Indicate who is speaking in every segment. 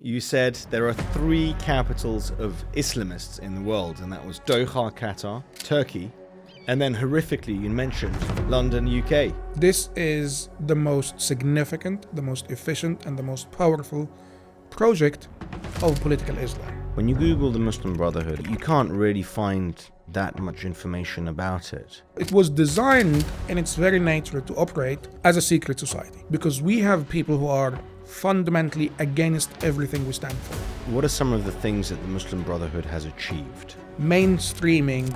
Speaker 1: you said there are three capitals of Islamists in the world, and that was Doha, Qatar, Turkey, and then horrifically you mentioned London, UK.
Speaker 2: This is the most significant, the most efficient, and the most powerful project of political Islam.
Speaker 1: When you Google the Muslim Brotherhood, you can't really find that much information about it.
Speaker 2: It was designed in its very nature to operate as a secret society, because we have people who are fundamentally against everything we stand for.
Speaker 1: What are some of the things that the Muslim Brotherhood has achieved?
Speaker 2: Mainstreaming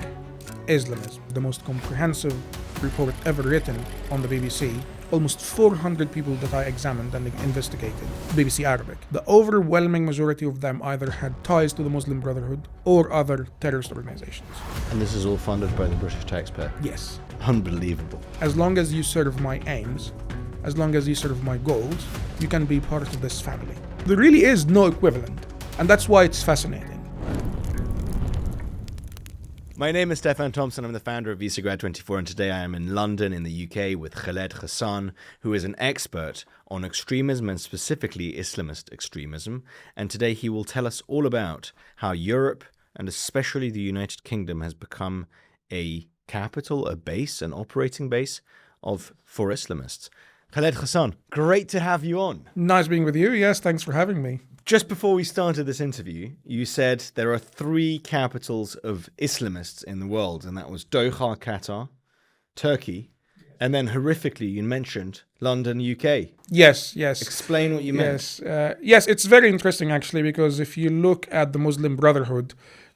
Speaker 2: Islamism, the most comprehensive report ever written on the BBC. Almost 400 people that I examined and investigated, BBC Arabic. The overwhelming majority of them either had ties to the Muslim Brotherhood or other terrorist organizations.
Speaker 1: And this is all funded by the British taxpayer?
Speaker 2: Yes.
Speaker 1: Unbelievable.
Speaker 2: As long as you serve my aims, as long as you serve my goals, you can be part of this family. There really is no equivalent, and that's why it's fascinating.
Speaker 1: My name is Stefan Tompson. I'm the founder of VisaGrad24, and today I am in London in the UK with Khaled Hassan, who is an expert on extremism and specifically Islamist extremism. And today he will tell us all about how Europe, and especially the United Kingdom, has become a capital, a base, an operating base for Islamists. Khaled Hassan, great to have you on.
Speaker 2: Nice being with you. Yes, thanks for having me.
Speaker 1: Just before we started this interview, you said there are three capitals of Islamists in the world, and that was Doha, Qatar, Turkey, and then horrifically you mentioned London, UK.
Speaker 2: Yes.
Speaker 1: Explain what you meant.
Speaker 2: Yes, it's very interesting actually, because if you look at the Muslim Brotherhood,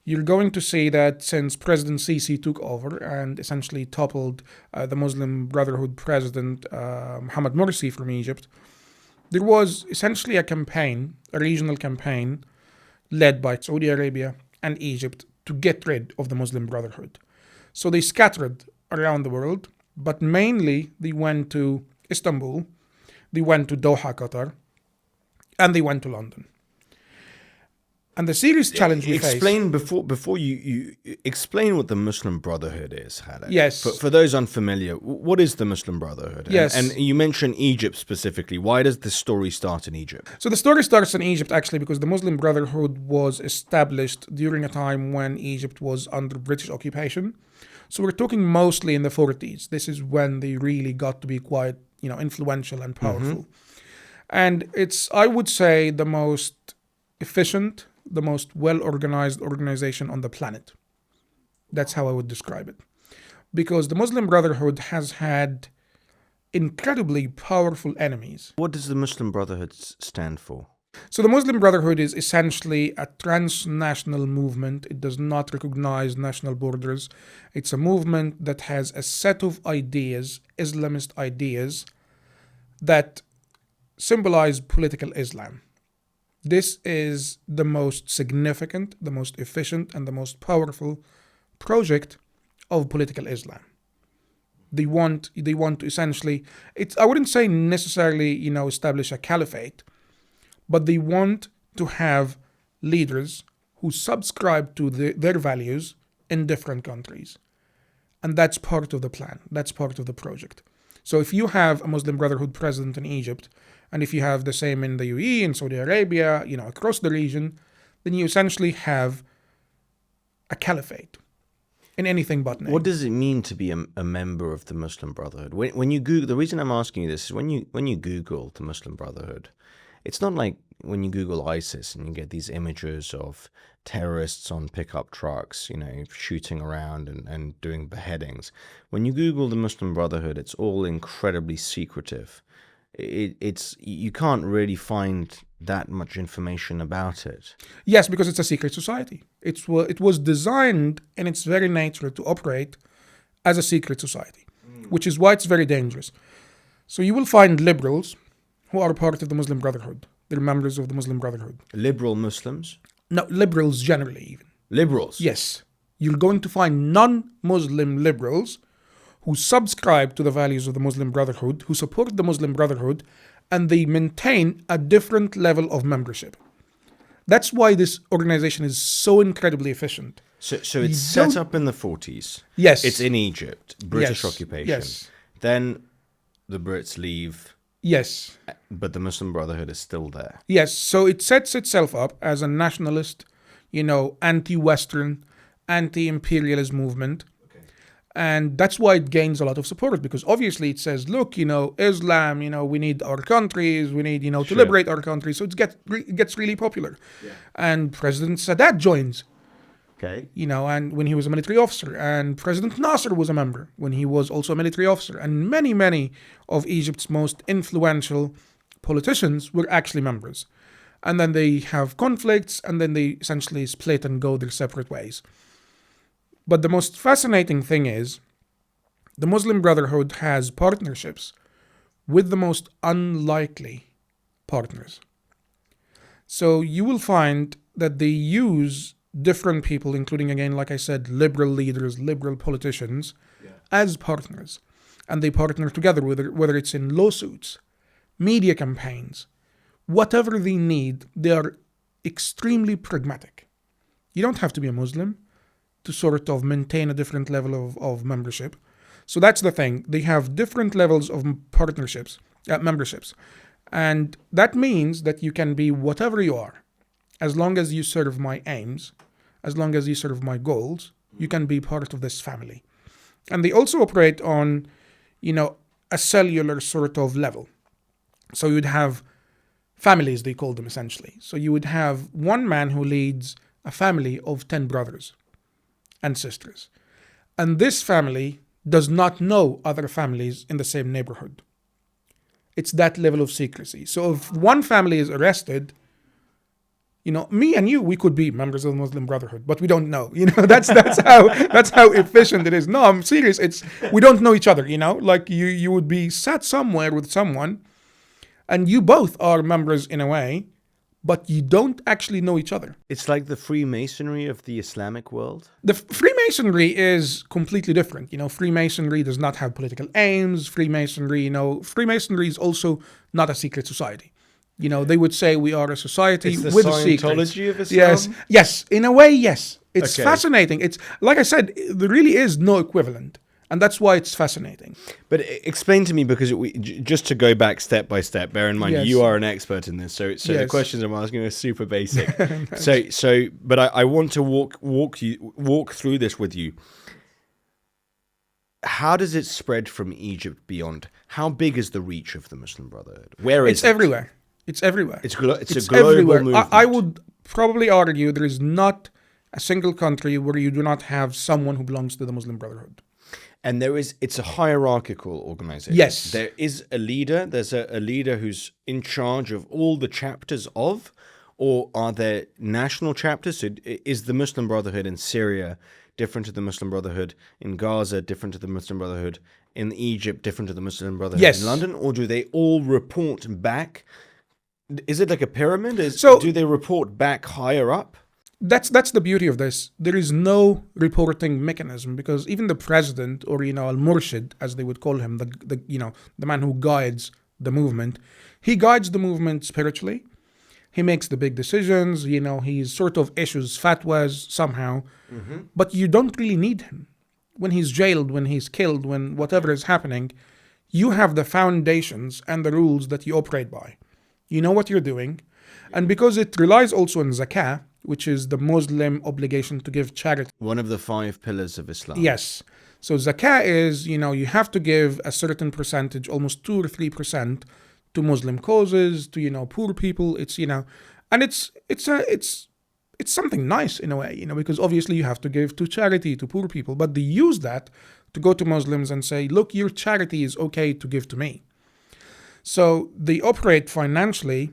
Speaker 2: you're going to see that since President Sisi took over and essentially toppled the Muslim Brotherhood president Mohamed Morsi from Egypt, there was essentially a campaign, a regional campaign, led by Saudi Arabia and Egypt to get rid of the Muslim Brotherhood. So they scattered around the world, but mainly they went to Istanbul, they went to Doha, Qatar, and they went to London. And the serious challenge we face...
Speaker 1: Before you explain what the Muslim Brotherhood is, Khaled.
Speaker 2: Yes.
Speaker 1: For those unfamiliar, what is the Muslim Brotherhood?
Speaker 2: Yes.
Speaker 1: And you mentioned Egypt specifically. Why does the story start in Egypt?
Speaker 2: So the story starts in Egypt actually because the Muslim Brotherhood was established during a time when Egypt was under British occupation. So we're talking mostly in the 40s. This is when they really got to be quite, influential and powerful. Mm-hmm. And it's, I would say, the most efficient, the most well-organized organization on the planet. That's how I would describe it. Because the Muslim Brotherhood has had incredibly powerful enemies.
Speaker 1: What does the Muslim Brotherhood stand for?
Speaker 2: So the Muslim Brotherhood is essentially a transnational movement. It does not recognize national borders. It's a movement that has a set of ideas, Islamist ideas, that symbolize political Islam. This is the most significant, the most efficient, and the most powerful project of political Islam. They want to essentially, I wouldn't say necessarily, establish a caliphate, but they want to have leaders who subscribe to their values in different countries. And that's part of the plan. That's part of the project. So if you have a Muslim Brotherhood president in Egypt, and if you have the same in the UAE, in Saudi Arabia, across the region, then you essentially have a caliphate in anything but name.
Speaker 1: What does it mean to be a member of the Muslim Brotherhood? When you Google, the reason I'm asking you this is when you Google the Muslim Brotherhood, it's not like when you Google ISIS and you get these images of terrorists on pickup trucks, shooting around and doing beheadings. When you Google the Muslim Brotherhood, it's all incredibly secretive. You can't really find that much information about it.
Speaker 2: Yes, because it's a secret society. It was designed in its very nature to operate as a secret society, which is why it's very dangerous. So you will find liberals who are part of the Muslim Brotherhood. They're members of the Muslim Brotherhood.
Speaker 1: Liberal Muslims?
Speaker 2: No, liberals generally even.
Speaker 1: Liberals?
Speaker 2: Yes. You're going to find non-Muslim liberals who subscribe to the values of the Muslim Brotherhood, who support the Muslim Brotherhood, and they maintain a different level of membership. That's why this organization is so incredibly efficient.
Speaker 1: So it's set up in the 40s.
Speaker 2: Yes.
Speaker 1: It's in Egypt, British occupation.
Speaker 2: Yes.
Speaker 1: Then the Brits leave.
Speaker 2: Yes.
Speaker 1: but the Muslim Brotherhood is still there.
Speaker 2: Yes. So it sets itself up as a nationalist, anti-Western, anti-imperialist movement. And that's why it gains a lot of support, because obviously it says, look, Islam, we need our countries, we need, to
Speaker 1: Sure.
Speaker 2: liberate our country. So it gets really popular. Yeah. And President Sadat joins,
Speaker 1: Okay.
Speaker 2: and when he was a military officer. And President Nasser was a member when he was also a military officer. And many, many of Egypt's most influential politicians were actually members. And then they have conflicts, and then they essentially split and go their separate ways. But the most fascinating thing is the Muslim Brotherhood has partnerships with the most unlikely partners. So you will find that they use different people, including, again, like I said, liberal leaders, liberal politicians, as partners. And they partner together, whether it's in lawsuits, media campaigns, whatever they need. They are extremely pragmatic. You don't have to be a Muslim to sort of maintain a different level of membership. So that's the thing. They have different levels of memberships. And that means that you can be whatever you are. As long as you serve my aims, as long as you serve my goals, you can be part of this family. And they also operate on, a cellular sort of level. So you'd have families, they call them essentially. So you would have one man who leads a family of 10 brothers and sisters. And this family does not know other families in the same neighborhood. It's that level of secrecy. So if one family is arrested, me and you, we could be members of the Muslim Brotherhood, but we don't know. That's how efficient it is. No, I'm serious. We don't know each other. Like you would be sat somewhere with someone, and you both are members in a way, but you don't actually know each other.
Speaker 1: It's like the Freemasonry of the Islamic world.
Speaker 2: The Freemasonry is completely different. Freemasonry does not have political aims. Freemasonry is also not a secret society. They would say we are a society
Speaker 1: It's the
Speaker 2: with
Speaker 1: Scientology
Speaker 2: secrets.
Speaker 1: of Islam?
Speaker 2: Yes. In a way, yes. It's
Speaker 1: Okay.
Speaker 2: fascinating. It's like I said, there really is no equivalent. And that's why it's fascinating.
Speaker 1: But explain to me, because just to go back step by step, bear in mind
Speaker 2: Yes.
Speaker 1: you are an expert in this, so the
Speaker 2: Yes.
Speaker 1: questions I'm asking are super basic. But I want to walk through this with you. How does it spread from Egypt beyond? How big is the reach of the Muslim Brotherhood? Where is
Speaker 2: It's
Speaker 1: it?
Speaker 2: everywhere. It's everywhere.
Speaker 1: It's a global
Speaker 2: everywhere.
Speaker 1: movement.
Speaker 2: I would probably argue there is not a single country where you do not have someone who belongs to the Muslim Brotherhood.
Speaker 1: And it's a hierarchical organization.
Speaker 2: Yes.
Speaker 1: There is a leader. There's a leader who's in charge of all the chapters of, or are there national chapters? So is the Muslim Brotherhood in Syria different to the Muslim Brotherhood in Gaza, different to the Muslim Brotherhood in Egypt, different to the Muslim Brotherhood
Speaker 2: Yes.
Speaker 1: in London? Or do they all report back? Is it like a pyramid? Do they report back higher up?
Speaker 2: That's the beauty of this. There is no reporting mechanism, because even the president, or al-Murshid, as they would call him, the man who guides the movement, he guides the movement spiritually. He makes the big decisions. He sort of issues fatwas somehow, but you don't really need him. When he's jailed, when he's killed, when whatever is happening, you have the foundations and the rules that you operate by. You know what you're doing, and because it relies also on zakah, which is the Muslim obligation to give charity.
Speaker 1: One of the 5 pillars of Islam.
Speaker 2: Yes. So zakah is, you have to give a certain percentage, almost 2 or 3%, to Muslim causes, to, poor people. It's, and it's something nice in a way, because obviously you have to give to charity, to poor people, but they use that to go to Muslims and say, look, your charity is okay to give to me. So they operate financially,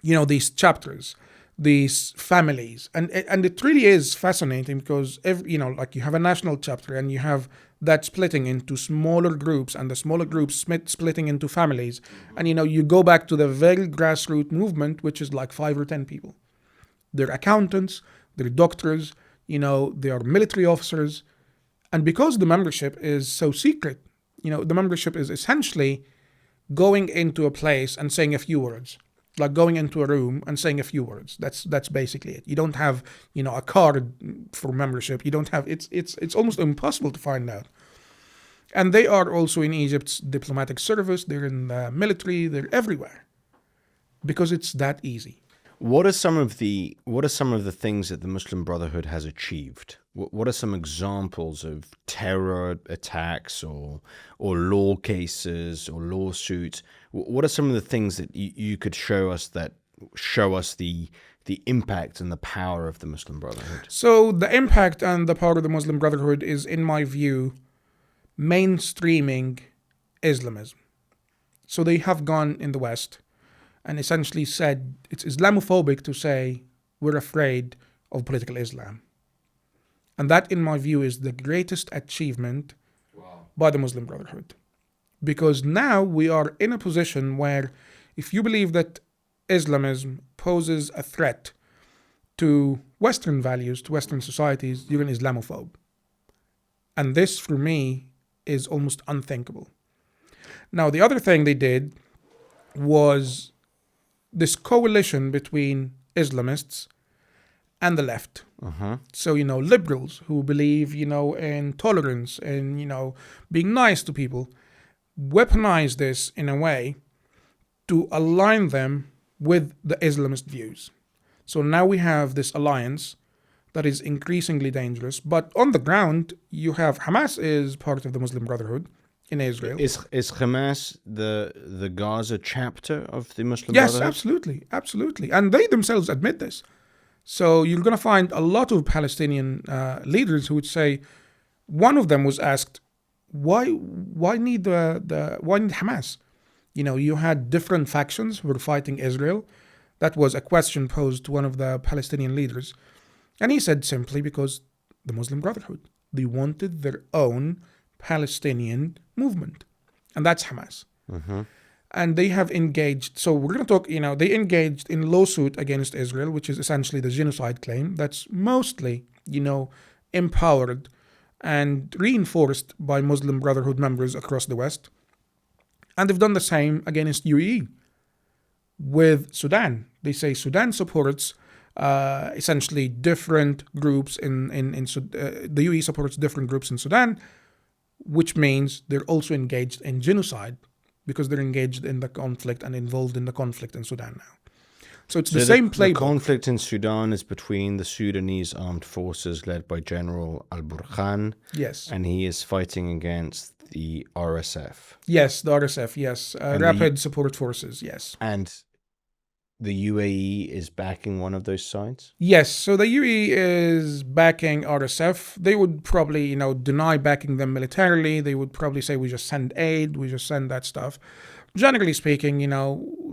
Speaker 2: these chapters, these families, and it really is fascinating, because like you have a national chapter, and you have that splitting into smaller groups, and the smaller groups splitting into families, and you go back to the very grassroots movement, which is like 5 or 10 people. They're accountants, they're doctors, they are military officers, and because the membership is so secret, the membership is essentially going into a place and saying a few words. Like going into a room and saying a few words. That's basically it. You don't have, a card for membership. You don't have. It's almost impossible to find out. And they are also in Egypt's diplomatic service, they're in the military, they're everywhere. Because it's that easy.
Speaker 1: What are some of the things that the Muslim Brotherhood has achieved? What are some examples of terror attacks or law cases or lawsuits? What are some of the things that you could show us that show us the impact and the power of the Muslim Brotherhood?
Speaker 2: So the impact and the power of the Muslim Brotherhood is, in my view, mainstreaming Islamism. So they have gone in the West and essentially said it's Islamophobic to say we're afraid of political Islam. And that, in my view, is the greatest achievement by the Muslim Brotherhood. Because now we are in a position where if you believe that Islamism poses a threat to Western values, to Western societies, you're an Islamophobe. And this, for me, is almost unthinkable. Now, the other thing they did was this coalition between Islamists and the left. So, liberals who believe, in tolerance and, being nice to people, weaponize this in a way to align them with the Islamist views. So now we have this alliance that is increasingly dangerous. But on the ground, you have Hamas is part of the Muslim Brotherhood in Israel.
Speaker 1: Is Hamas the Gaza chapter of the Muslim
Speaker 2: Yes,
Speaker 1: Brotherhood?
Speaker 2: absolutely. And they themselves admit this. So you're going to find a lot of Palestinian leaders who would say, one of them was asked, why need why need Hamas? You had different factions who were fighting Israel. That was a question posed to one of the Palestinian leaders. And he said simply because the Muslim Brotherhood, they wanted their own Palestinian movement. And that's Hamas. And they have engaged, so we're going to talk, they engaged in lawsuit against Israel, which is essentially the genocide claim that's mostly, empowered and reinforced by Muslim Brotherhood members across the West. And they've done the same against UAE with Sudan. They say Sudan supports essentially different groups in the UAE supports different groups in Sudan, which means they're also engaged in genocide because they're engaged in the conflict and involved in the conflict in Sudan now. So it's the same playbook.
Speaker 1: The conflict in Sudan is between the Sudanese armed forces led by General al-Burhan.
Speaker 2: Yes.
Speaker 1: And he is fighting against the RSF.
Speaker 2: Yes, the RSF, yes. Rapid Support Forces, yes.
Speaker 1: And the UAE is backing one of those sides?
Speaker 2: Yes, so the UAE is backing RSF. They would probably, deny backing them militarily. They would probably say we just send aid, we just send that stuff. Generally speaking,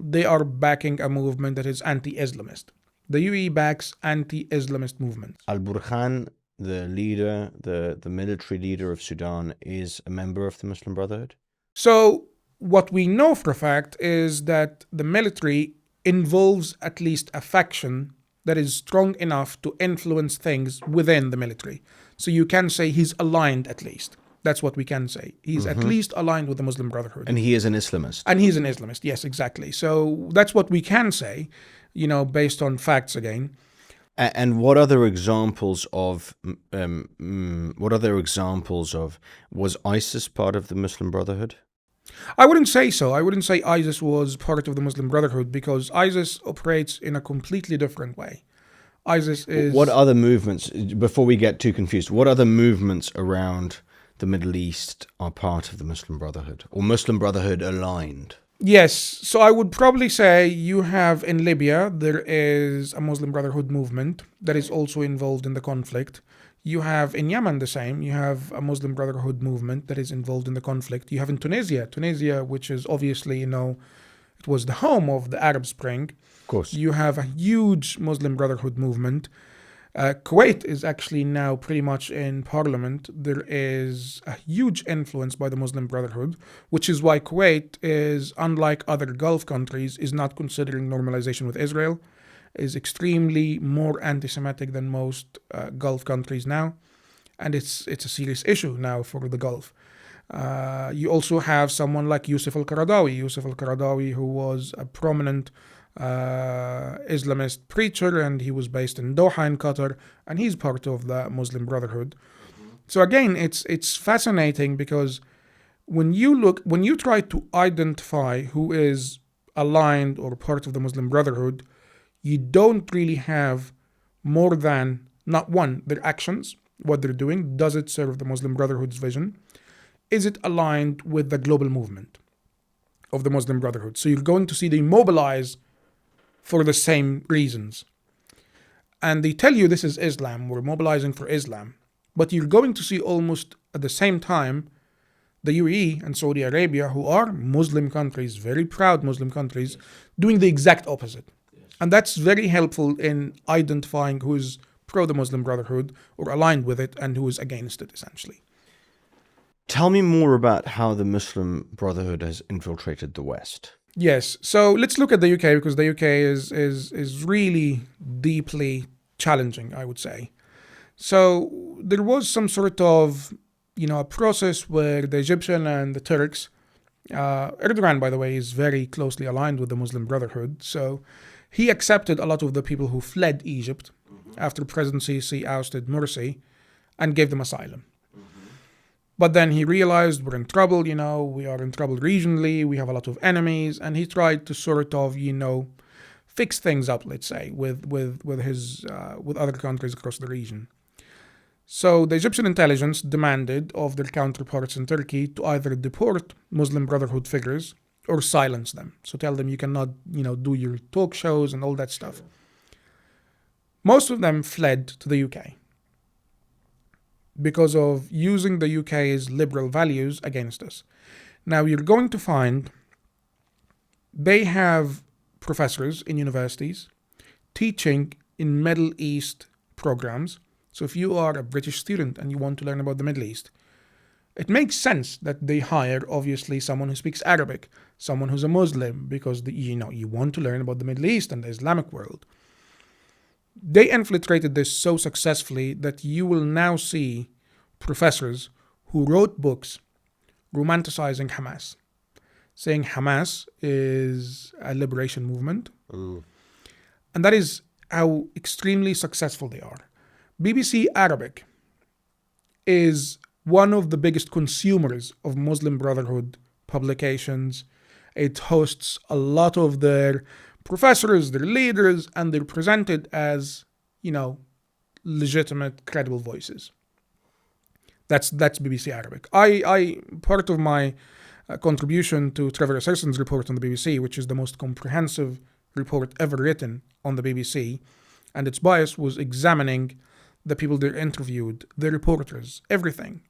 Speaker 2: they are backing a movement that is anti-Islamist. The UAE backs anti-Islamist movements.
Speaker 1: Al-Burhan, the leader, the military leader of Sudan, is a member of the Muslim Brotherhood?
Speaker 2: So what we know for a fact is that the military involves at least a faction that is strong enough to influence things within the military. So you can say he's aligned at least. That's what we can say. He's at least aligned with the Muslim Brotherhood.
Speaker 1: And he is an Islamist.
Speaker 2: And he's an Islamist, yes, exactly. So that's what we can say, based on facts again.
Speaker 1: And what other examples of was ISIS part of the Muslim Brotherhood?
Speaker 2: I wouldn't say so. I wouldn't say ISIS was part of the Muslim Brotherhood because ISIS operates in a completely different way. ISIS is...
Speaker 1: What other movements, before we get too confused, what other movements around the Middle East are part of the Muslim Brotherhood or Muslim Brotherhood aligned?
Speaker 2: Yes, so I would probably say you have in Libya, there is a Muslim Brotherhood movement that is also involved in the conflict. You have in Yemen the same, you have a Muslim Brotherhood movement that is involved in the conflict. You have in Tunisia, which is obviously, it was the home of the Arab Spring.
Speaker 1: Of course.
Speaker 2: You have a huge Muslim Brotherhood movement. Kuwait is actually now pretty much in parliament. There is a huge influence by the Muslim Brotherhood, which is why Kuwait is, unlike other Gulf countries, is not considering normalization with Israel, is extremely more anti-Semitic than most Gulf countries now. And it's a serious issue now for the Gulf. You also have someone like Yusuf al-Qaradawi, who was a prominent Islamist preacher, and he was based in Doha in Qatar, and he's part of the Muslim Brotherhood. So again, it's fascinating because when you try to identify who is aligned or part of the Muslim Brotherhood, you don't really have more than, not one, their actions, what they're doing. Does it serve the Muslim Brotherhood's vision? Is it aligned with the global movement of the Muslim Brotherhood? So you're going to see they mobilize for the same reasons. And they tell you this is Islam, we're mobilizing for Islam. But you're going to see almost at the same time the UAE and Saudi Arabia, who are Muslim countries, very proud Muslim countries, doing the exact opposite. And that's very helpful in identifying who is pro the Muslim Brotherhood or aligned with it and who is against it, essentially.
Speaker 1: Tell me more about how the Muslim Brotherhood has infiltrated the West.
Speaker 2: Yes, so let's look at the UK, because the UK is really deeply challenging, I would say. So there was some sort of, a process where the Egyptian and the Turks, Erdogan, by the way, is very closely aligned with the Muslim Brotherhood. So he accepted a lot of the people who fled Egypt after President Sisi ousted Morsi and gave them asylum. But then he realized we're in trouble, we are in trouble regionally, we have a lot of enemies, and he tried to sort of, fix things up, let's say, with other countries across the region. So the Egyptian intelligence demanded of their counterparts in Turkey to either deport Muslim Brotherhood figures or silence them. So tell them you cannot, do your talk shows and all that stuff. Most of them fled to the UK because of using the UK's liberal values against us. Now you're going to find they have professors in universities teaching in Middle East programs. So if you are a British student and you want to learn about the Middle East, it makes sense that they hire, obviously, someone who speaks Arabic, someone who's a Muslim, because you want to learn about the Middle East and the Islamic world. They infiltrated this so successfully that you will now see professors who wrote books romanticizing Hamas, saying Hamas is a liberation movement.
Speaker 1: Ooh.
Speaker 2: And that is how extremely successful they are. BBC Arabic is one of the biggest consumers of Muslim Brotherhood publications. It hosts a lot of their professors, their leaders, and they're presented as, legitimate, credible voices. That's BBC Arabic. I part of my contribution to Trevor Serson's report on the BBC, which is the most comprehensive report ever written on the BBC, and its bias was examining the people they interviewed, the reporters, everything.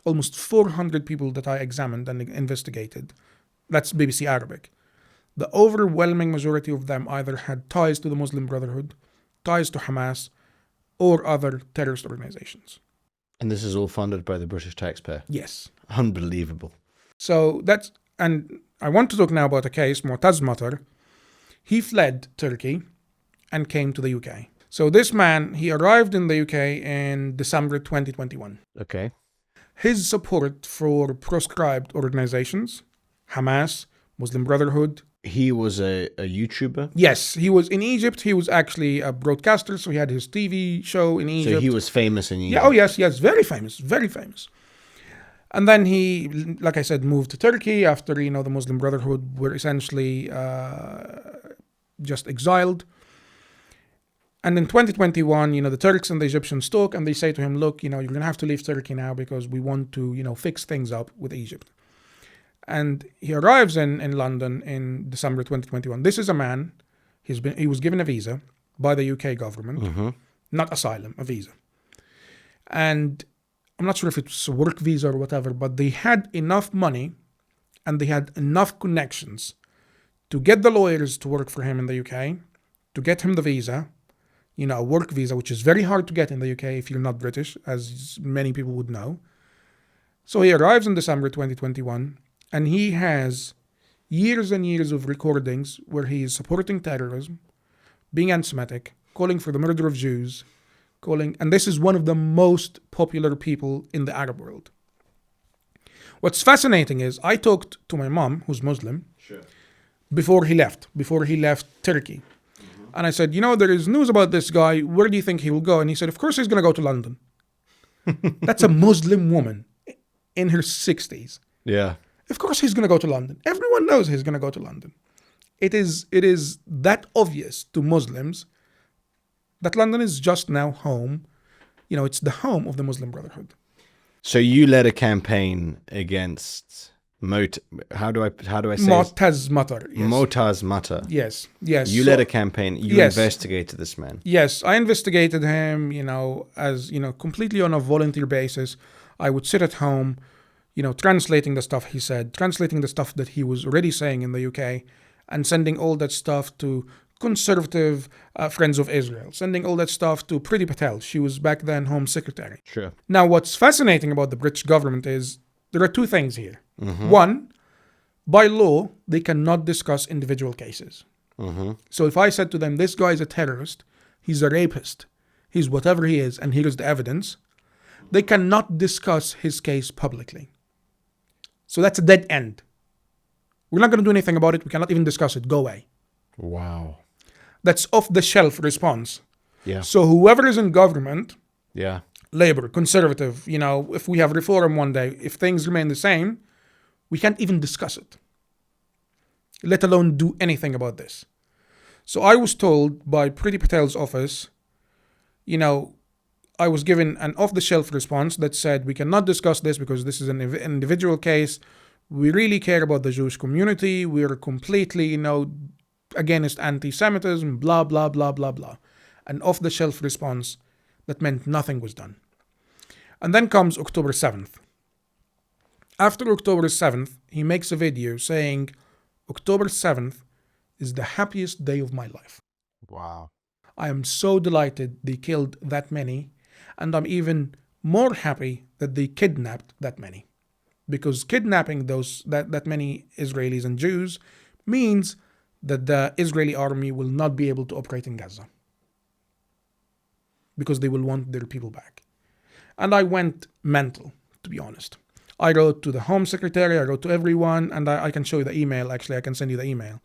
Speaker 2: Almost 400 people that I examined and investigated. That's BBC Arabic. The overwhelming majority of them either had ties to the Muslim Brotherhood, ties to Hamas, or other terrorist organizations.
Speaker 1: And this is all funded by the British taxpayer?
Speaker 2: Yes.
Speaker 1: Unbelievable.
Speaker 2: So and I want to talk now about a case, Mu'taz Matar. He fled Turkey and came to the UK. So this man, he arrived in the UK in December 2021.
Speaker 1: Okay.
Speaker 2: His support for proscribed organizations, Hamas, Muslim Brotherhood.
Speaker 1: He was a YouTuber?
Speaker 2: Yes, he was in Egypt. He was actually a broadcaster, so he had his TV show in Egypt.
Speaker 1: So he was famous in Egypt?
Speaker 2: Yeah, oh yes, very famous, very famous. And then he, like I said, moved to Turkey after, the Muslim Brotherhood were essentially just exiled. And in 2021, the Turks and the Egyptians talk and they say to him, look, you're going to have to leave Turkey now because we want to, fix things up with Egypt. And he arrives in London in December 2021. This is a man, he was given a visa by the UK government, not asylum, a visa. And I'm not sure if it's a work visa or whatever, but they had enough money and they had enough connections to get the lawyers to work for him in the UK, to get him the visa, a work visa, which is very hard to get in the UK if you're not British, as many people would know. So he arrives in December 2021, and he has years and years of recordings where he is supporting terrorism, being anti-Semitic, calling for the murder of Jews, and this is one of the most popular people in the Arab world. What's fascinating is I talked to my mom, who's Muslim, before he left Turkey. And I said, there is news about this guy. Where do you think he will go? And he said, of course he's going to go to London. That's a Muslim woman in her 60s.
Speaker 1: Yeah.
Speaker 2: Of course he's going to go to London. Everyone knows he's going to go to London. It is that obvious to Muslims that London is just now home. You know, it's the home of the Muslim Brotherhood.
Speaker 1: So you led a campaign against how do I say
Speaker 2: Mu'taz Matar. Yes.
Speaker 1: Mu'taz Matar.
Speaker 2: Yes. Yes.
Speaker 1: You led a campaign. You
Speaker 2: Yes.
Speaker 1: investigated this man.
Speaker 2: Yes, I investigated him, as, completely on a volunteer basis. I would sit at home, translating the stuff he said, translating the stuff that he was already saying in the UK, and sending all that stuff to conservative friends of Israel, sending all that stuff to Priti Patel. She was back then Home Secretary.
Speaker 1: Sure.
Speaker 2: Now, what's fascinating about the British government is there are two things here.
Speaker 1: Mm-hmm.
Speaker 2: One, by law, they cannot discuss individual cases.
Speaker 1: Mm-hmm.
Speaker 2: So if I said to them, this guy is a terrorist, he's a rapist, he's whatever he is, and here is the evidence, they cannot discuss his case publicly. So that's a dead end. We're not going to do anything about it. We cannot even discuss it. Go away.
Speaker 1: Wow.
Speaker 2: That's off-the-shelf response.
Speaker 1: Yeah.
Speaker 2: So whoever is in government,
Speaker 1: Yeah.
Speaker 2: Labour, Conservative, if we have reform one day, if things remain the same, we can't even discuss it, let alone do anything about this. So I was told by Priti Patel's office, I was given an off-the-shelf response that said, we cannot discuss this because this is an individual case. We really care about the Jewish community. We're completely, against anti-Semitism, blah, blah, blah, blah, blah. An off-the-shelf response that meant nothing was done. And then comes October 7th. After October 7th, he makes a video saying, October 7th is the happiest day of my life.
Speaker 1: Wow.
Speaker 2: I am so delighted they killed that many, and I'm even more happy that they kidnapped that many. Because kidnapping that many Israelis and Jews means that the Israeli army will not be able to operate in Gaza. Because they will want their people back. And I went mental, to be honest. I wrote to the Home Secretary, I wrote to everyone, and I can show you the email, actually, I can send you the email.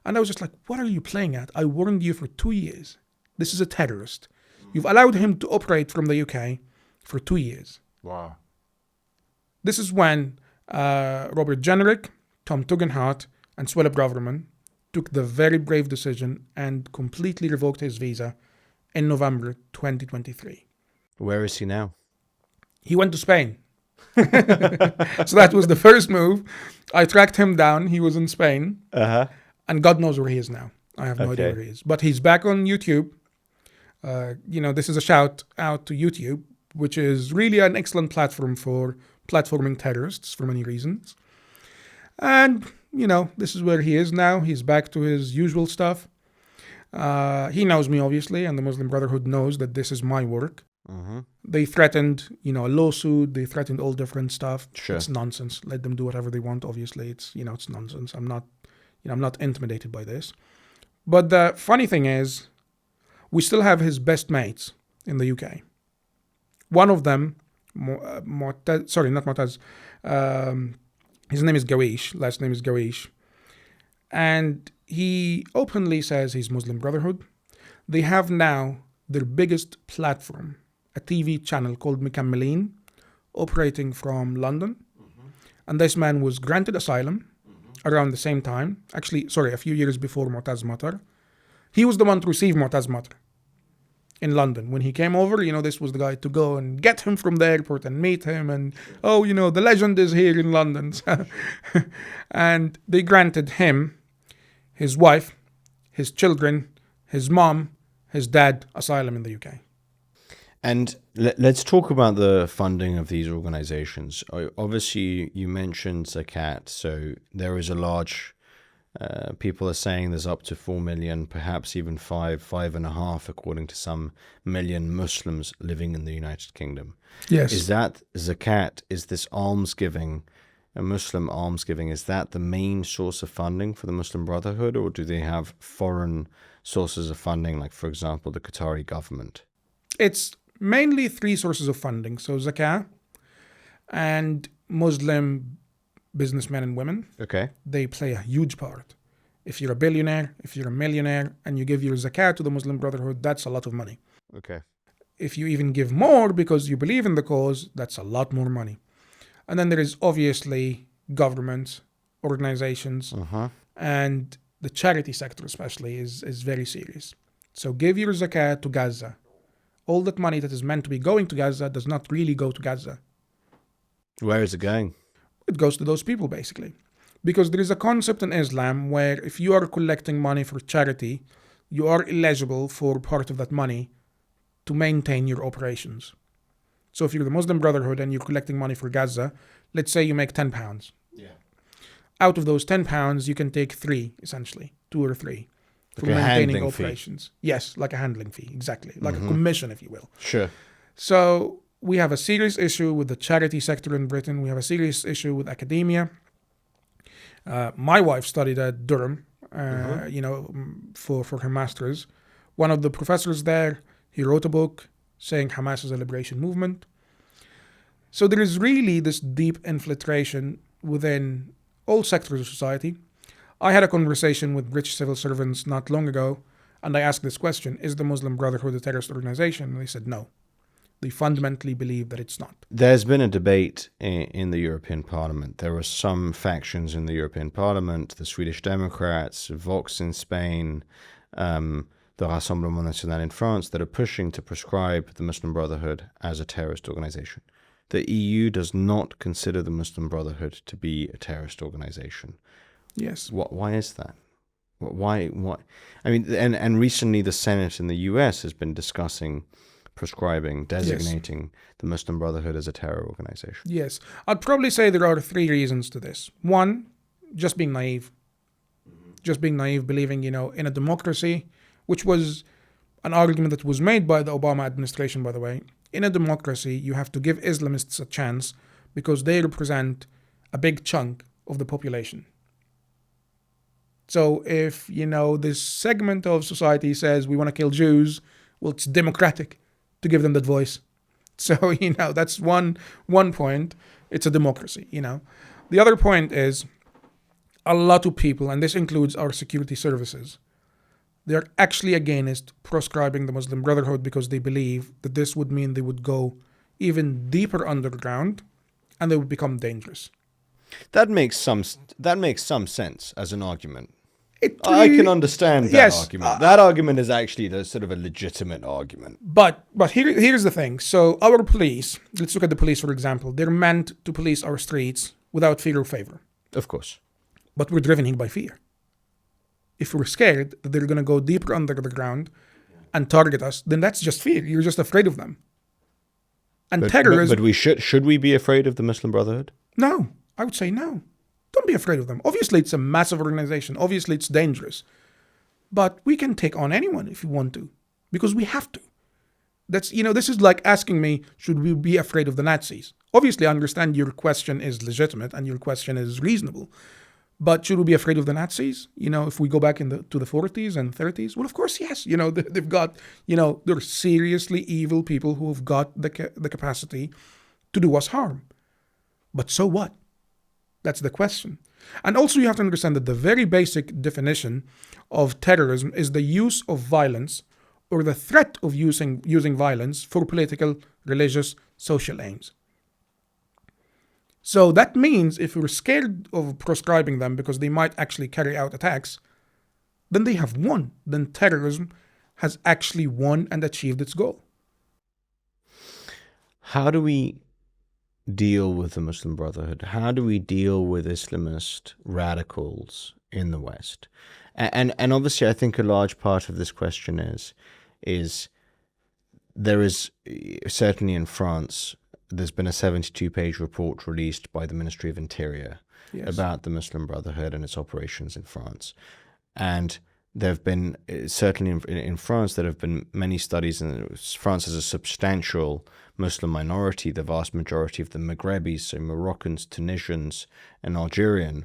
Speaker 2: And I was just like, what are you playing at? I warned you for 2 years. This is a terrorist. You've allowed him to operate from the UK for 2 years.
Speaker 1: Wow.
Speaker 2: This is when Robert Jenrick, Tom Tugendhat, and Swalib Braverman took the very brave decision and completely revoked his visa in November 2023.
Speaker 1: Where is he now?
Speaker 2: He went to Spain. So that was the first move. I tracked him down. He was in Spain.
Speaker 1: Uh-huh.
Speaker 2: And God knows where he is now. I have no idea where he is. But he's back on YouTube. This is a shout out to YouTube, which is really an excellent platform for platforming terrorists for many reasons. And, this is where he is now. He's back to his usual stuff. He knows me, obviously, and the Muslim Brotherhood knows that this is my work.
Speaker 1: Mm-hmm.
Speaker 2: They threatened, a lawsuit. They threatened all different stuff.
Speaker 1: Sure.
Speaker 2: It's nonsense. Let them do whatever they want. Obviously, it's nonsense. I'm not intimidated by this. But the funny thing is, we still have his best mates in the UK. One of them, Mu'taz, his name is Gawish, last name is Gawish. And he openly says he's Muslim Brotherhood. They have now their biggest platform, a TV channel called Mukammalin, operating from London. Mm-hmm. And this man was granted asylum around the same time. Actually, a few years before Mu'taz Matar. He was the one to receive Mu'taz Matar in London. When he came over, this was the guy to go and get him from the airport and meet him. And, the legend is here in London. And they granted him, his wife, his children, his mom, his dad, asylum in the UK.
Speaker 1: And let's talk about the funding of these organizations. Obviously, you mentioned Zakat, so there is a large, people are saying there's up to 4 million, perhaps even 5.5, according to some million Muslims living in the United Kingdom.
Speaker 2: Yes.
Speaker 1: Is that Zakat, is this almsgiving, a Muslim almsgiving, is that the main source of funding for the Muslim Brotherhood, or do they have foreign sources of funding, like, for example, the Qatari government?
Speaker 2: It's mainly 3 sources of funding. So Zakah and Muslim businessmen and women.
Speaker 1: Okay.
Speaker 2: They play a huge part. If you're a billionaire, if you're a millionaire, and you give your Zakah to the Muslim Brotherhood, that's a lot of money.
Speaker 1: Okay.
Speaker 2: If you even give more because you believe in the cause, that's a lot more money. And then there is obviously government, organizations, and the charity sector especially is very serious. So give your zakat to Gaza. All that money that is meant to be going to Gaza does not really go to Gaza.
Speaker 1: Where is it going?
Speaker 2: It goes to those people, basically. Because there is a concept in Islam where if you are collecting money for charity, you are eligible for part of that money to maintain your operations. So if you're the Muslim Brotherhood and you're collecting money for Gaza, let's say you make £10.
Speaker 1: Yeah.
Speaker 2: Out of those £10, you can take 3, essentially, 2 or 3, for
Speaker 1: Like a
Speaker 2: maintaining
Speaker 1: handling
Speaker 2: operations. Fee. Yes, like a handling fee, exactly. Like a commission, if you will.
Speaker 1: Sure.
Speaker 2: So we have a serious issue with the charity sector in Britain. We have a serious issue with academia. My wife studied at Durham, for her master's. One of the professors there, he wrote a book saying Hamas is a liberation movement. So there is really this deep infiltration within all sectors of society. I had a conversation with British civil servants not long ago, and I asked this question: is the Muslim Brotherhood a terrorist organization? And they said no. They fundamentally believe that it's not.
Speaker 1: There's been a debate in the European Parliament. There are some factions in the European Parliament, the Swedish Democrats, Vox in Spain, the Rassemblement National in France, that are pushing to prescribe the Muslim Brotherhood as a terrorist organization. The EU does not consider the Muslim Brotherhood to be a terrorist organization.
Speaker 2: Yes.
Speaker 1: Why is that? Why? I mean, and recently the Senate in the US has been discussing prescribing, designating the Muslim Brotherhood as a terror organization.
Speaker 2: Yes. I'd probably say there are 3 reasons to this. One, just being naive. Just being naive, believing, in a democracy, which was an argument that was made by the Obama administration, by the way. In a democracy, you have to give Islamists a chance because they represent a big chunk of the population. So if, this segment of society says we want to kill Jews, well, it's democratic to give them that voice. So, that's one point. It's a democracy, The other point is a lot of people, and this includes our security services, they're actually against proscribing the Muslim Brotherhood because they believe that this would mean they would go even deeper underground and they would become dangerous.
Speaker 1: That makes some sense as an argument. I can understand that argument. That argument is actually the sort of a legitimate argument.
Speaker 2: But here's the thing. So our police, let's look at the police, for example. They're meant to police our streets without fear or favor.
Speaker 1: Of course.
Speaker 2: But we're driven here by fear. If we're scared that they're going to go deeper under the ground and target us, then that's just fear. You're just afraid of them. And terrorism...
Speaker 1: But we should we be afraid of the Muslim Brotherhood?
Speaker 2: No. I would say no. Don't be afraid of them. Obviously, it's a massive organization. Obviously, it's dangerous. But we can take on anyone if we want to, because we have to. That's, this is like asking me, should we be afraid of the Nazis? Obviously, I understand your question is legitimate and your question is reasonable. But should we be afraid of the Nazis? If we go back to the 40s and 30s? Well, of course, yes. They've got, they're seriously evil people who have got the capacity to do us harm. But so what? That's the question. And also you have to understand that the very basic definition of terrorism is the use of violence or the threat of using violence for political, religious, social aims. So that means if we're scared of proscribing them because they might actually carry out attacks, then they have won. Then terrorism has actually won and achieved its goal.
Speaker 1: How do we deal with the Muslim Brotherhood? How do we deal with Islamist radicals in the West? And obviously, I think a large part of this question is there is certainly in France, there's been a 72-page report released by the Ministry of Interior about the Muslim Brotherhood and its operations in France. And there have been, certainly in France, there have been many studies, and France has a substantial Muslim minority, the vast majority of the Maghrebis, so Moroccans, Tunisians, and Algerian,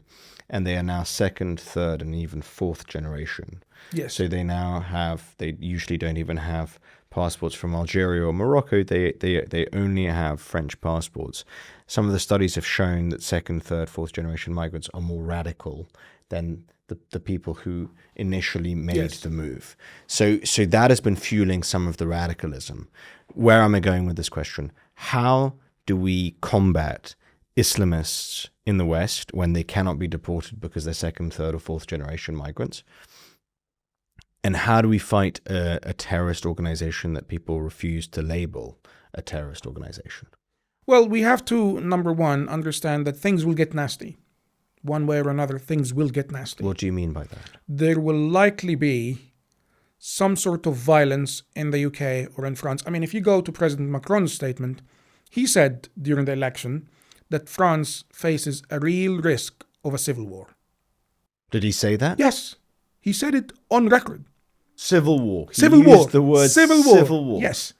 Speaker 1: and they are now 2nd, 3rd, and even 4th generation.
Speaker 2: Yes.
Speaker 1: So they usually don't even have passports from Algeria or Morocco. They only have French passports. Some of the studies have shown that 2nd, 3rd, 4th generation migrants are more radical than the people who initially made the move. So that has been fueling some of the radicalism. Where am I going with this question? How do we combat Islamists in the West when they cannot be deported because they're second, third, or fourth generation migrants? And how do we fight a terrorist organization that people refuse to label a terrorist organization?
Speaker 2: Well, we have to, number one, understand that things will get nasty. One way or another, things will get nasty.
Speaker 1: What do you mean by that?
Speaker 2: There will likely be some sort of violence in the UK or in France. I mean, if you go to President Macron's statement, he said during the election that France faces a real risk of a civil war.
Speaker 1: Did he say that?
Speaker 2: Yes, he said it on record.
Speaker 1: Civil war.
Speaker 2: Civil
Speaker 1: He
Speaker 2: war.
Speaker 1: used the word civil war.
Speaker 2: Yes.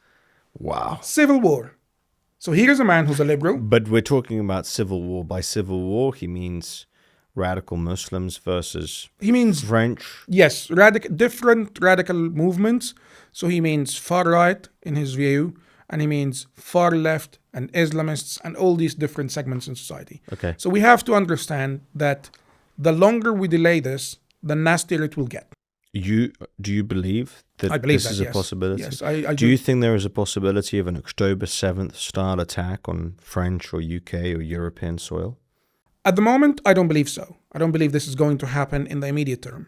Speaker 1: Wow.
Speaker 2: Civil war. So here's a man who's a liberal.
Speaker 1: But we're talking about civil war. By civil war, he means radical Muslims versus
Speaker 2: He means,
Speaker 1: French.
Speaker 2: yes, different radical movements. So he means far right in his view, and he means far left and Islamists and all these different segments in society.
Speaker 1: Okay.
Speaker 2: So we have to understand that the longer we delay this, the nastier it will get.
Speaker 1: Do you believe that
Speaker 2: I believe
Speaker 1: this
Speaker 2: that,
Speaker 1: is a
Speaker 2: yes.
Speaker 1: possibility?
Speaker 2: Yes, I
Speaker 1: Do you think there is a possibility of an October 7th style attack on French or UK or European soil?
Speaker 2: At the moment, I don't believe so. I don't believe this is going to happen in the immediate term.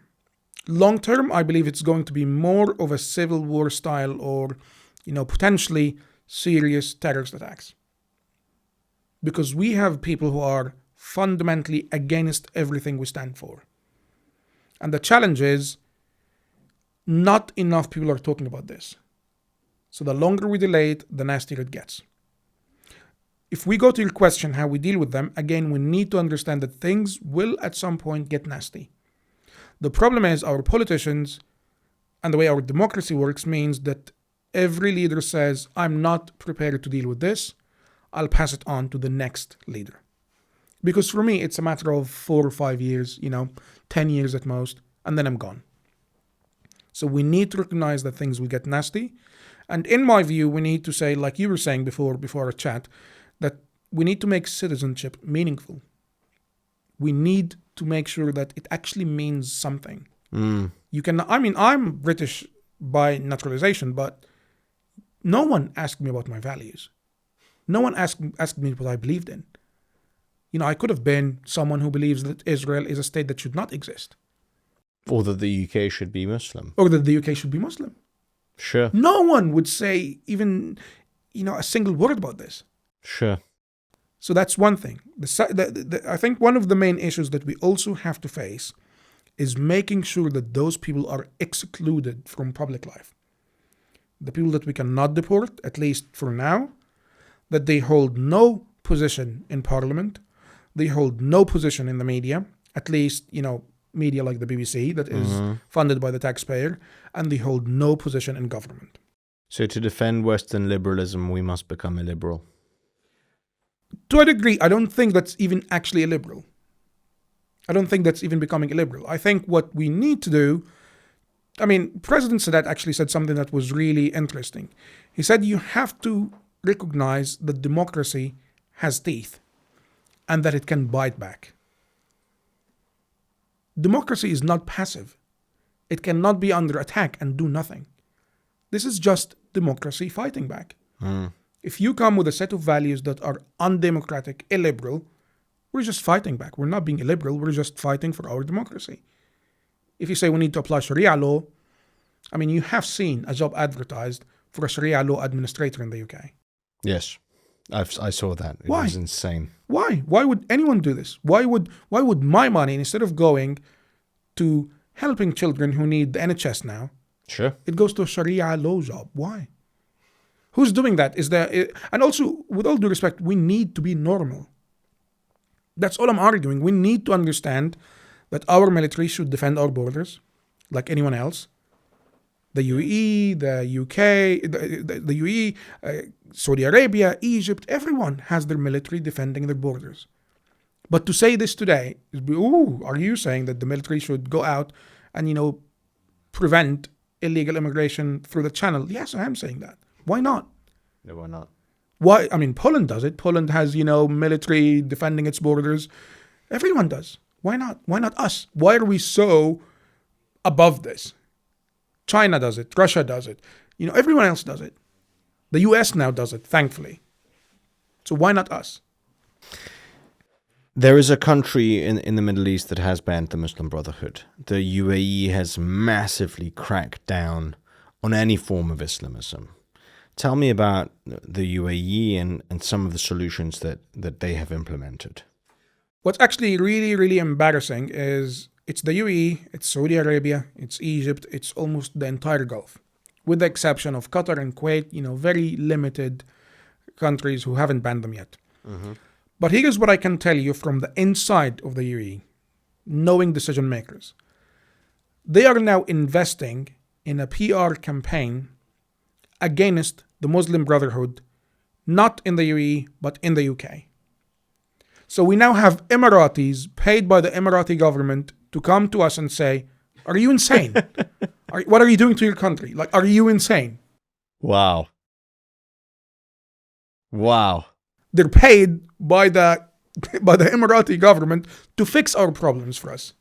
Speaker 2: Long term, I believe it's going to be more of a civil war style or, potentially serious terrorist attacks. Because we have people who are fundamentally against everything we stand for. And the challenge is, not enough people are talking about this. So the longer we delay it, the nastier it gets. If we go to your question, how we deal with them, again, we need to understand that things will at some point get nasty. The problem is our politicians and the way our democracy works means that every leader says, I'm not prepared to deal with this. I'll pass it on to the next leader. Because for me, it's a matter of 4 or 5 years, 10 years at most, and then I'm gone. So we need to recognize that things will get nasty. And in my view, we need to say, like you were saying before our chat, that we need to make citizenship meaningful. We need to make sure that it actually means something. I'm British by naturalization, but no one asked me about my values. No one asked me what I believed in. I could have been someone who believes that Israel is a state that should not exist.
Speaker 1: Or that the UK should be Muslim.
Speaker 2: Or that the UK should be Muslim.
Speaker 1: Sure.
Speaker 2: No one would say even, a single word about this.
Speaker 1: Sure.
Speaker 2: So that's one thing. I think one of the main issues that we also have to face is making sure that those people are excluded from public life. The people that we cannot deport, at least for now, that they hold no position in parliament, they hold no position in the media, at least, media like the BBC that is funded by the taxpayer, and they hold no position in government.
Speaker 1: So to defend Western liberalism, we must become illiberal.
Speaker 2: To a degree, I don't think that's even actually illiberal. I don't think that's even becoming illiberal. I think what we need to do, President Sadat actually said something that was really interesting. He said you have to recognize that democracy has teeth and that it can bite back. Democracy is not passive. It cannot be under attack and do nothing. This is just democracy fighting back. If you come with a set of values that are undemocratic, illiberal, we're just fighting back. We're not being illiberal. We're just fighting for our democracy. If you say we need to apply Sharia law, you have seen a job advertised for a Sharia law administrator in the UK.
Speaker 1: Yes, I saw that. It
Speaker 2: Why?
Speaker 1: was insane.
Speaker 2: Why? Why would anyone do this? Why would my money, instead of going to helping children who need the NHS now,
Speaker 1: Sure.
Speaker 2: it goes to a Sharia law job? Why? Who's doing that? And also, with all due respect, we need to be normal. That's all I'm arguing. We need to understand that our military should defend our borders like anyone else. The UAE, the UK, the UAE, Saudi Arabia, Egypt, everyone has their military defending their borders. But to say this today, are you saying that the military should go out and, prevent illegal immigration through the channel? Yes, I am saying that. Why not?
Speaker 1: No, why not?
Speaker 2: Why? Poland does it. Poland has, military defending its borders. Everyone does. Why not? Why not us? Why are we so above this? China does it. Russia does it. Everyone else does it. The US now does it, thankfully. So why not us?
Speaker 1: There is a country in the Middle East that has banned the Muslim Brotherhood. The UAE has massively cracked down on any form of Islamism. Tell me about the UAE and some of the solutions that they have implemented.
Speaker 2: What's actually really, really embarrassing is it's the UAE, it's Saudi Arabia, it's Egypt, it's almost the entire Gulf, with the exception of Qatar and Kuwait, very limited countries who haven't banned them yet.
Speaker 1: Mm-hmm.
Speaker 2: But here's what I can tell you from the inside of the UAE, knowing decision makers. They are now investing in a PR campaign against the Muslim Brotherhood, not in the UAE, but in the UK. So we now have Emiratis paid by the Emirati government to come to us and say, are you insane? What are you doing to your country? Are you insane?
Speaker 1: Wow. Wow.
Speaker 2: They're paid by the Emirati government to fix our problems for us.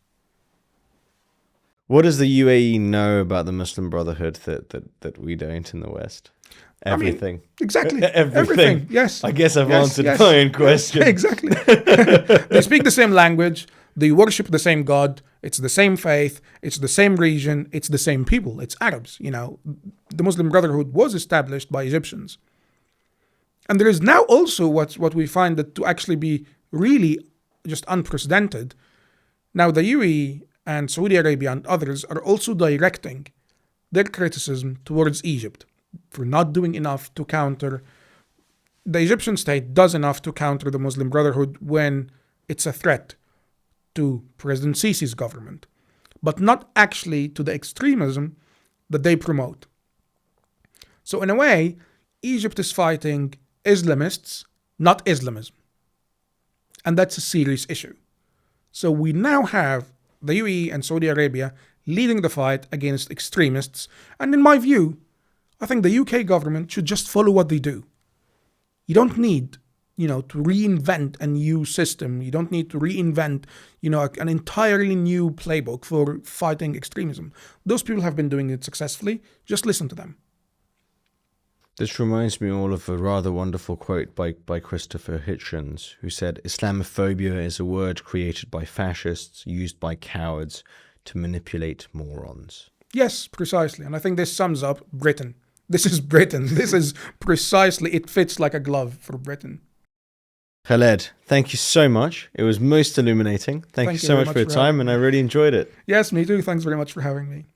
Speaker 1: What does the UAE know about the Muslim Brotherhood that we don't in the West? Everything.
Speaker 2: Exactly.
Speaker 1: Everything.
Speaker 2: Yes.
Speaker 1: I guess I've
Speaker 2: Yes,
Speaker 1: answered
Speaker 2: yes,
Speaker 1: my own question.
Speaker 2: yes, exactly. They speak the same language. They worship the same God. It's the same faith. It's the same region. It's the same people. It's Arabs. The Muslim Brotherhood was established by Egyptians. And there is now also what we find that to actually be really just unprecedented. Now the UAE and Saudi Arabia and others are also directing their criticism towards Egypt for not doing enough to counter. The Egyptian state does enough to counter the Muslim Brotherhood when it's a threat to President Sisi's government, but not actually to the extremism that they promote. So in a way, Egypt is fighting Islamists, not Islamism. And that's a serious issue. So we now have the UAE and Saudi Arabia leading the fight against extremists. And in my view, I think the UK government should just follow what they do. You don't need, to reinvent a new system. You don't need to reinvent, an entirely new playbook for fighting extremism. Those people have been doing it successfully. Just listen to them.
Speaker 1: This reminds me all of a rather wonderful quote by Christopher Hitchens, who said, "Islamophobia is a word created by fascists, used by cowards to manipulate morons."
Speaker 2: Yes, precisely. And I think this sums up Britain. This is Britain. This is precisely, it fits like a glove for Britain.
Speaker 1: Khaled, thank you so much. It was most illuminating. Thank you so much for your time, and I really enjoyed it.
Speaker 2: Yes, me too. Thanks very much for having me.